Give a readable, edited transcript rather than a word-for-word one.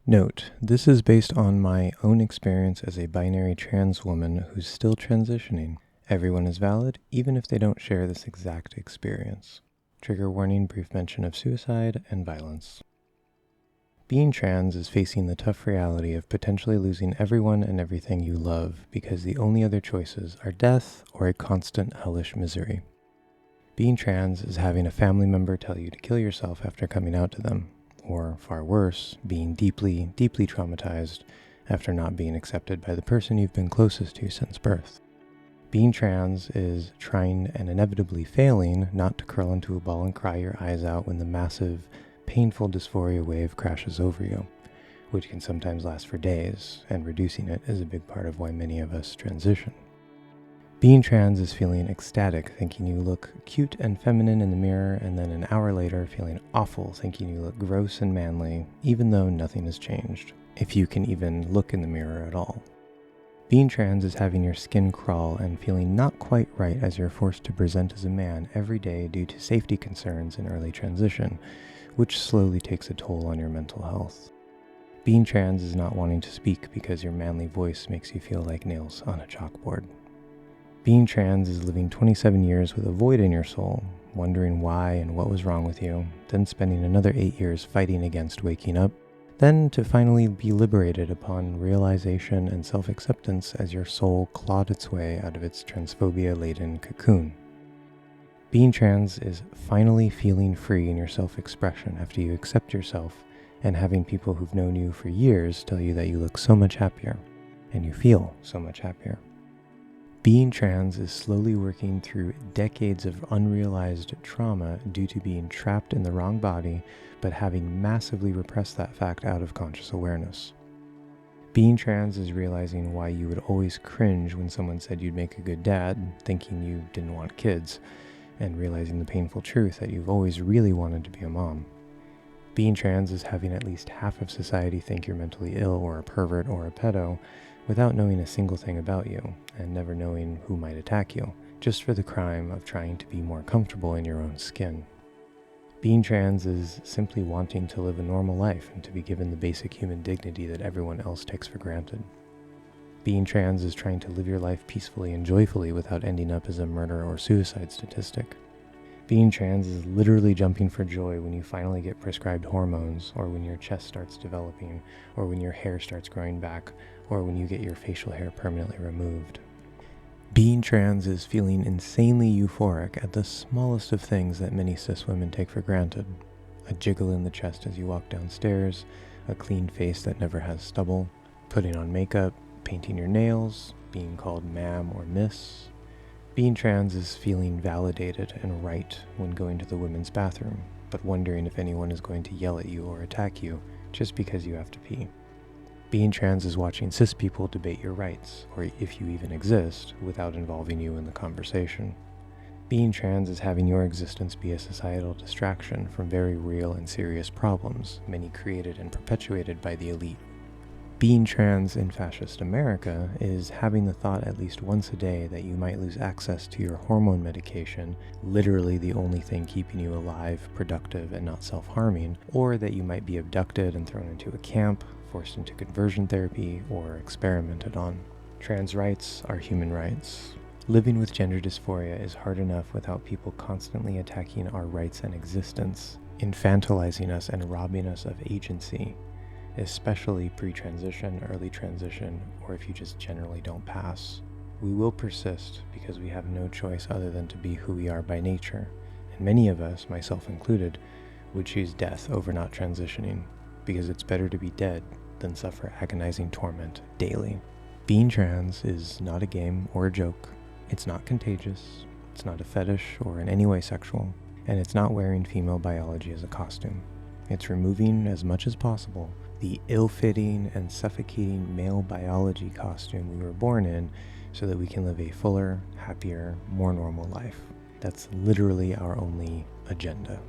Note, this is based on my own experience as a binary trans woman who's still transitioning. Everyone is valid, even if they don't share this exact experience. Trigger warning, brief mention of suicide and violence. Being trans is facing the tough reality of potentially losing everyone and everything you love because the only other choices are death or a constant hellish misery. Being trans is having a family member tell you to kill yourself after coming out to them, or far worse, being deeply, deeply traumatized after not being accepted by the person you've been closest to since birth. Being trans is trying and inevitably failing not to curl into a ball and cry your eyes out when the massive, painful dysphoria wave crashes over you, which can sometimes last for days, and reducing it is a big part of why many of us transition. Being trans is feeling ecstatic, thinking you look cute and feminine in the mirror, and then an hour later feeling awful, thinking you look gross and manly, even though nothing has changed, if you can even look in the mirror at all. Being trans is having your skin crawl and feeling not quite right as you're forced to present as a man every day due to safety concerns in early transition, which slowly takes a toll on your mental health. Being trans is not wanting to speak because your manly voice makes you feel like nails on a chalkboard. Being trans is living 27 years with a void in your soul, wondering why and what was wrong with you, then spending another 8 years fighting against waking up, then to finally be liberated upon realization and self-acceptance as your soul clawed its way out of its transphobia-laden cocoon. Being trans is finally feeling free in your self-expression after you accept yourself and having people who've known you for years tell you that you look so much happier and you feel so much happier. Being trans is slowly working through decades of unrealized trauma due to being trapped in the wrong body, but having massively repressed that fact out of conscious awareness. Being trans is realizing why you would always cringe when someone said you'd make a good dad, thinking you didn't want kids, and realizing the painful truth that you've always really wanted to be a mom. Being trans is having at least half of society think you're mentally ill or a pervert or a pedo, without knowing a single thing about you, and never knowing who might attack you, just for the crime of trying to be more comfortable in your own skin. Being trans is simply wanting to live a normal life and to be given the basic human dignity that everyone else takes for granted. Being trans is trying to live your life peacefully and joyfully without ending up as a murder or suicide statistic. Being trans is literally jumping for joy when you finally get prescribed hormones, or when your chest starts developing, or when your hair starts growing back, or when you get your facial hair permanently removed. Being trans is feeling insanely euphoric at the smallest of things that many cis women take for granted. A jiggle in the chest as you walk downstairs, a clean face that never has stubble, putting on makeup, painting your nails, being called ma'am or miss. Being trans is feeling validated and right when going to the women's bathroom, but wondering if anyone is going to yell at you or attack you just because you have to pee. Being trans is watching cis people debate your rights, or if you even exist, without involving you in the conversation. Being trans is having your existence be a societal distraction from very real and serious problems, many created and perpetuated by the elite. Being trans in fascist America is having the thought at least once a day that you might lose access to your hormone medication, literally the only thing keeping you alive, productive, and not self-harming, or that you might be abducted and thrown into a camp, forced into conversion therapy, or experimented on. Trans rights are human rights. Living with gender dysphoria is hard enough without people constantly attacking our rights and existence, infantilizing us and robbing us of agency, especially pre-transition, early transition, or if you just generally don't pass. We will persist because we have no choice other than to be who we are by nature, and many of us, myself included, would choose death over not transitioning, because it's better to be dead than suffer agonizing torment daily. Being trans is not a game or a joke. It's not contagious, it's not a fetish or in any way sexual, and it's not wearing female biology as a costume. It's removing as much as possible the ill-fitting and suffocating male biology costume we were born in so that we can live a fuller, happier, more normal life. That's literally our only agenda.